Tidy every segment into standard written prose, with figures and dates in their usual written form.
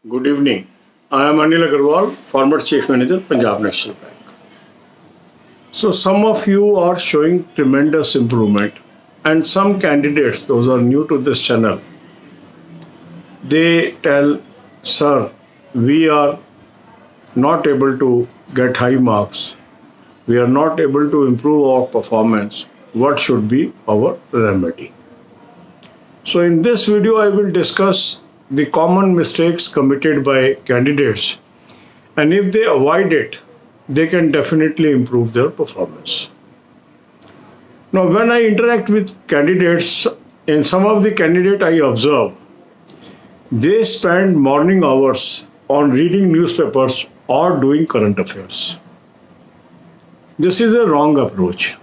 Good evening. I am Anil Agarwal, former Chief Manager, Punjab National Bank. So some of you are showing tremendous improvement, and some candidates, those are new to this channel, they tell, sir, we are not able to get high marks. We are not able to improve our performance. What should be our remedy? So in this video, I will discuss the common mistakes committed by candidates, and if they avoid it, they can definitely improve their performance. Now, when I interact with candidates, in some of the candidates I observe, they spend morning hours on reading newspapers or doing current affairs. This is a wrong approach.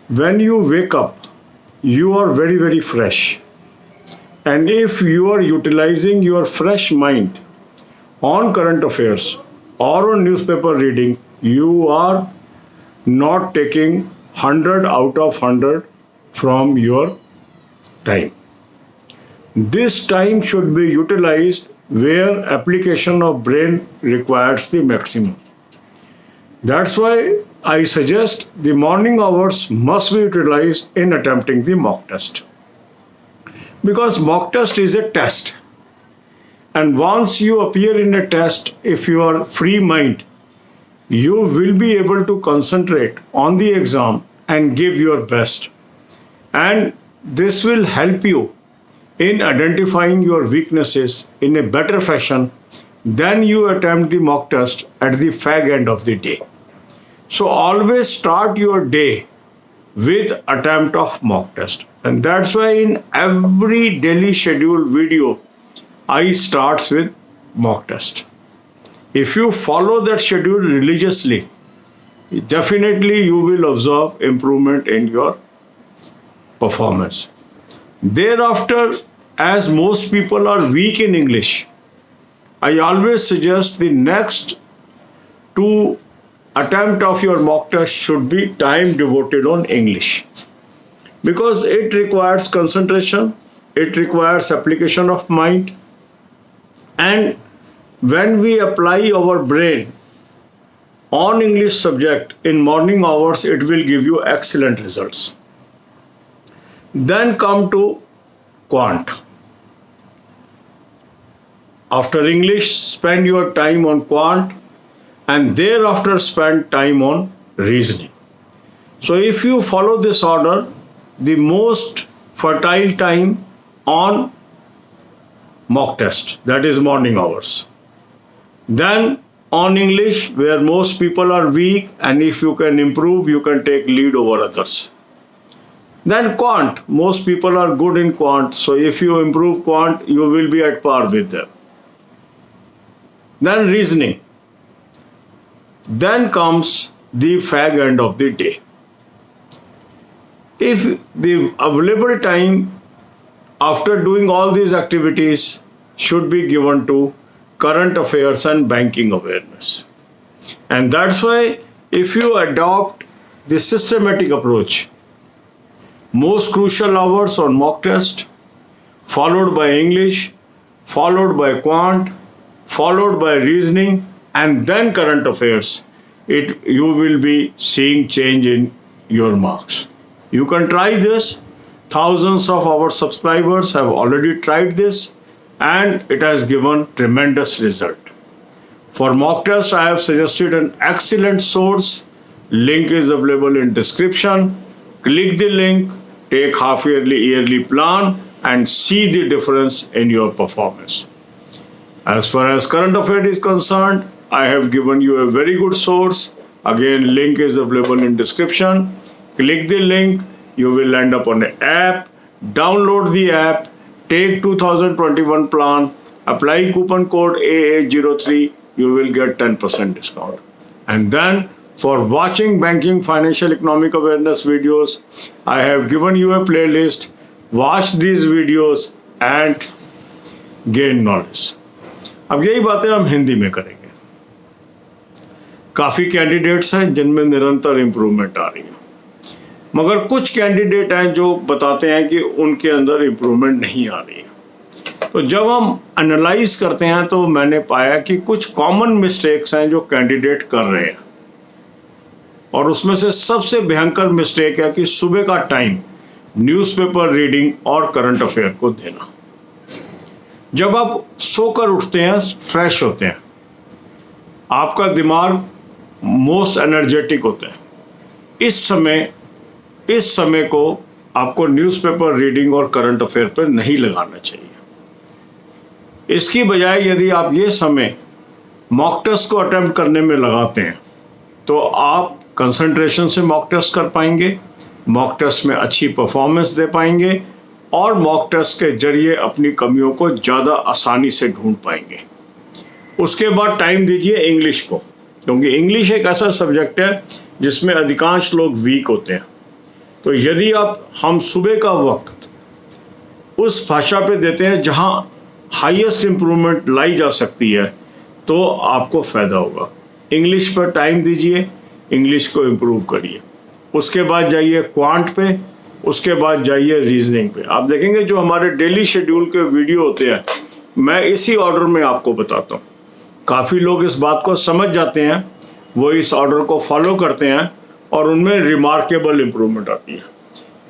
When you wake up, you are very, very fresh. And if you are utilizing your fresh mind on current affairs or on newspaper reading, you are not taking 100 out of 100 from your time. This time should be utilized where application of brain requires the maximum. That's why I suggest the morning hours must be utilized in attempting the mock test. Because mock test is a test. And once you appear in a test, if you are free mind, you will be able to concentrate on the exam and give your best. And this will help you in identifying your weaknesses in a better fashion than you attempt the mock test at the fag end of the day. So always start your day with attempt of mock test. And that's why in every daily schedule video, I starts with mock test. If you follow that schedule religiously, definitely you will observe improvement in your performance. Thereafter, as most people are weak in English, I always suggest the next two attempt of your mock test should be time devoted on English, because it requires concentration, it requires application of mind, and when we apply our brain on English subject in morning hours, it will give you excellent results. Then come to quant. After English, spend your time on quant, and thereafter spend time on reasoning. So if you follow this order, the most fertile time on mock test, that is morning hours. Then on English, where most people are weak, and if you can improve, you can take lead over others. Then quant, most people are good in quant, so if you improve quant, you will be at par with them. Then reasoning. Then comes the fag end of the day. If the available time after doing all these activities should be given to current affairs and banking awareness. And that's why if you adopt the systematic approach, most crucial hours on mock test, followed by English, followed by quant, followed by reasoning, and then current affairs, you will be seeing change in your marks. You can try this. Thousands of our subscribers have already tried this, and it has given tremendous result. For mock test, I have suggested an excellent source. Link is available in description. Click the link, take half yearly, yearly plan, and see the difference in your performance. As far as current affairs is concerned, I have given you a very good source. Again, link is available in description. Click the link, you will end up on an app. Download the app, take 2021 plan, apply coupon code AA03, you will get 10% discount. And then for watching banking, financial, economic awareness videos, I have given you a playlist. Watch these videos and gain knowledge. अब यही बातें हम हिंदी में करेंगे. काफ़ी candidates हैं जिनमें निरंतर इम्प्रूवमेंट आ रही है, मगर कुछ कैंडिडेट हैं जो बताते हैं कि उनके अंदर इम्प्रूवमेंट नहीं आ रही है. तो जब हम एनालाइज करते हैं तो मैंने पाया कि कुछ कॉमन मिस्टेक्स हैं जो कैंडिडेट कर रहे हैं, और उसमें से सबसे भयंकर मिस्टेक है कि सुबह का टाइम न्यूज़पेपर रीडिंग और करंट अफेयर को देना। जब आप सोकर उठते हैं, फ्रेश होते हैं, आपका दिमाग मोस्ट एनर्जेटिक होता है, इस समय को आपको न्यूज़पेपर रीडिंग और करंट अफेयर पर नहीं लगाना चाहिए। इसकी बजाय यदि आप ये समय मॉक टेस्ट को अटेम्प्ट करने में लगाते हैं तो आप कंसंट्रेशन से मॉक टेस्ट कर पाएंगे, मॉक टेस्ट में अच्छी परफॉर्मेंस दे पाएंगे और मॉक टेस्ट के जरिए अपनी कमियों को ज़्यादा आसानी से ढूंढ पाएंगे। उसके बाद टाइम दीजिए इंग्लिश को, क्योंकि इंग्लिश एक ऐसा सब्जेक्ट है जिसमें अधिकांश लोग वीक होते हैं। तो यदि हम सुबह का वक्त उस भाषा पे देते हैं जहां हाईएस्ट इम्प्रूवमेंट लाई जा सकती है तो आपको फ़ायदा होगा। इंग्लिश पर टाइम दीजिए, इंग्लिश को इम्प्रूव करिए। उसके बाद जाइए क्वांट पे, उसके बाद जाइए रीजनिंग पे। आप देखेंगे जो हमारे डेली शेड्यूल के वीडियो होते हैं, मैं इसी ऑर्डर में आपको बताता हूँ। काफ़ी लोग इस बात को समझ जाते हैं, वो इस ऑर्डर को फॉलो करते हैं और उनमें रिमार्केबल इम्प्रूवमेंट आती है।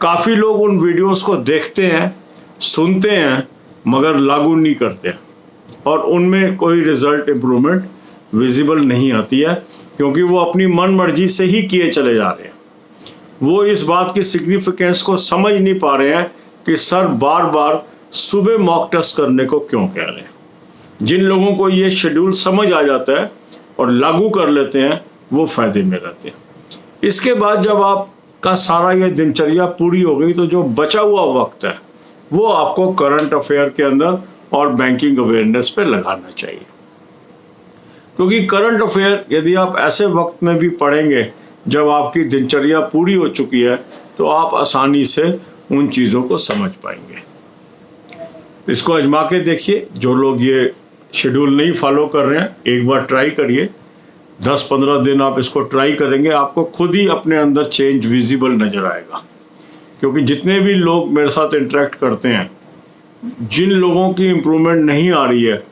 काफ़ी लोग उन वीडियोस को देखते हैं, सुनते हैं, मगर लागू नहीं करते और उनमें कोई रिजल्ट इम्प्रूवमेंट विजिबल नहीं आती है, क्योंकि वो अपनी मन मर्जी से ही किए चले जा रहे हैं। वो इस बात की सिग्निफिकेंस को समझ नहीं पा रहे हैं कि सर बार बार सुबह मॉक टेस्ट करने को क्यों कह रहे हैं। जिन लोगों को ये शेड्यूल समझ आ जाता है और लागू कर लेते हैं, वो फायदे में रहते हैं। इसके बाद जब आपका सारा ये दिनचर्या पूरी हो गई तो जो बचा हुआ वक्त है वो आपको करंट अफेयर के अंदर और बैंकिंग अवेयरनेस पे लगाना चाहिए, क्योंकि करंट अफेयर यदि आप ऐसे वक्त में भी पढ़ेंगे जब आपकी दिनचर्या पूरी हो चुकी है तो आप आसानी से उन चीज़ों को समझ पाएंगे। इसको आजमा के देखिए। जो लोग ये शेड्यूल नहीं फॉलो कर रहे हैं, एक बार ट्राई करिए। 10-15 दिन आप इसको ट्राई करेंगे, आपको खुद ही अपने अंदर चेंज विजिबल नज़र आएगा। क्योंकि जितने भी लोग मेरे साथ इंटरेक्ट करते हैं, जिन लोगों की इम्प्रूवमेंट नहीं आ रही है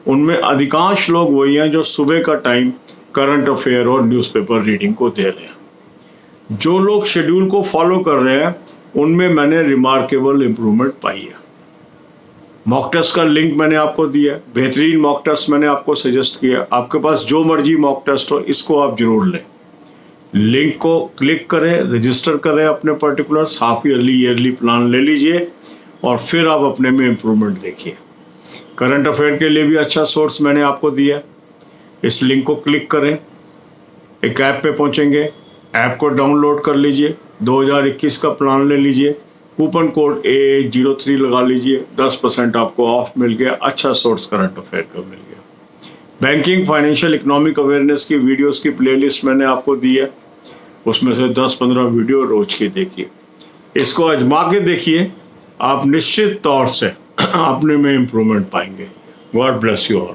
उनमें अधिकांश लोग वही हैं जो सुबह का टाइम करंट अफेयर और न्यूज़पेपर रीडिंग को दे रहे हैं। जो लोग शेड्यूल को फॉलो कर रहे हैं उनमें मैंने रिमार्केबल इम्प्रूवमेंट पाई है। मॉक टेस्ट का लिंक मैंने आपको दिया है, बेहतरीन मॉक टेस्ट मैंने आपको सजेस्ट किया। आपके पास जो मर्जी मॉक टेस्ट हो, इसको आप जरूर लें। लिंक को क्लिक करें, रजिस्टर करें अपने पर्टिकुलर्स, हाफ ईयरली प्लान ले लीजिए और फिर आप अपने में इम्प्रूवमेंट देखिए। करंट अफेयर के लिए भी अच्छा सोर्स मैंने आपको दिया। इस लिंक को क्लिक करें, एक ऐप पे पहुंचेंगे, ऐप को डाउनलोड कर लीजिए, 2021 का प्लान ले लीजिए, कूपन कोड AA03 लगा लीजिए, 10% आपको ऑफ मिल गया। अच्छा सोर्स करंट अफेयर का मिल गया। बैंकिंग, फाइनेंशियल, इकोनॉमिक अवेयरनेस की वीडियोस की प्लेलिस्ट मैंने आपको दी है, उसमें से 10-15 वीडियो रोज की देखिए। इसको आजमा के देखिए, आप निश्चित तौर से अपने में इम्प्रूवमेंट पाएंगे। God bless you all.